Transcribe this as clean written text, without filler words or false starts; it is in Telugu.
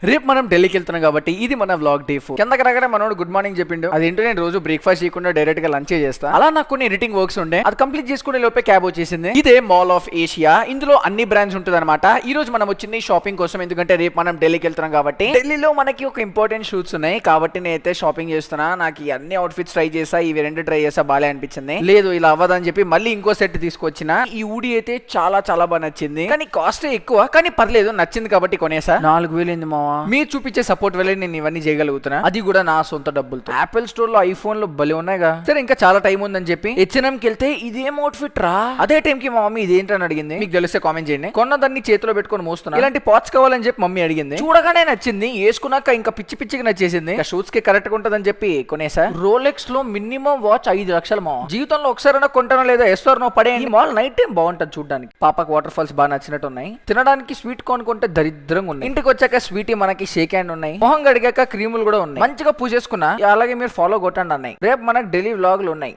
రేపు మనం ఢిల్లీకి వెళ్తున్నాం కాబట్టి ఇది మన వ్లాగ్ డే 4. కిందకి రాగానే మనోడు గుడ్ మార్నింగ్ చెప్పిండు. అదేంటో నేను రోజు బ్రేక్ఫాస్ట్ చేయకుండా డైరెక్ట్ గా లంచ్ చేస్తా. అలా నాకు కొన్ని ఎడిటింగ్ వర్క్స్ ఉండే, అది కంప్లీట్ చేసుకునే లోపే క్యాబ్ వచ్చేసింది. ఇదే మాల్ ఆఫ్ ఏషియా, ఇందులో అన్ని బ్రాండ్స్ ఉంటుంది అనమాట. ఈ రోజు మనం వచ్చింది షాపింగ్ కోసం, ఎందుకంటే రేపు మనం ఢిల్లీకి వెళ్తున్నాం కాబట్టి. ఢిల్లీలో మనకి ఒక ఇంపార్టెంట్ షూట్స్ ఉన్నాయి కాబట్టి నేనైతే షాపింగ్ చేస్తున్నా. నాకు ఈ అన్ని అవుట్ఫిట్స్ ట్రై చేసా, ఇవి రెండు ట్రై చేసా, బాలే అనిపించింది. లేదు ఇలా అవ్వదని చెప్పి మళ్ళీ ఇంకో సెట్ తీసుకొచ్చిన. ఈ ఊడి అయితే చాలా చాలా బాగా నచ్చింది, కానీ కాస్ట్ ఎక్కువ, కానీ పర్లేదు, నచ్చింది కాబట్టి కొనేసా. 4000 అయింది మావా. మీరు చూపించే సపోర్ట్ వల్ల నేను ఇవన్నీ చేయగలుగుతున్నా, అది కూడా నా సొంత డబ్బులతో. యాపిల్ స్టోర్ లో ఐఫోన్ లో భలే ఉన్నాయిగా. సరే ఇంకా చాలా టైం ఉందని చెప్పి H&M కి వెళ్తే ఇదేం అవుట్ఫిట్ రా. అదే టైం కి మా మమ్మీ ఇదేంటని అడిగింది. మీకు తెలిస్తే కామెంట్ చేయండి. కొన్నదాన్ని చేతిలో పెట్టుకొని మోస్తున్నా. ఇలాంటి పాట్స్ కావాలని చెప్పి మమ్మీ అడిగింది. చూడగానే నచ్చింది, వేసుకున్నాక ఇంకా పిచ్చి పిచ్చిగా నచ్చేసింది. షూట్స్ కి కరెక్ట్ గా ఉంటదని చెప్పి కొనేసా. రోలెక్స్ లో మినిమం వాచ్ 5 లక్షలు మా జీవితంలో ఒకసారి కొంటానో లేదా ఎస్ఆర్ నో పడే. ఈ మాల్ నైట్ టైం బాగుంటది చూడడానికి. పాపకు వాటర్ ఫాల్స్ బాగా నచ్చినట్టు ఉన్నాయి. తినడానికి స్వీట్ కార్న్ కొంటే దరిద్రంగా ఉన్నాయి. ఇంటికి వచ్చాక స్వీట్ మనకి షేక్ హ్యాండ్ ఉన్నాయి. మొహం గడిగాక క్రీములు కూడా ఉన్నాయి. మంచిగా పూజ చేసుకున్నా. అలాగే మీరు ఫాలో కొట్టండి అన్నాయి. రేపు మనకు డైలీ వ్లాగులు ఉన్నాయి.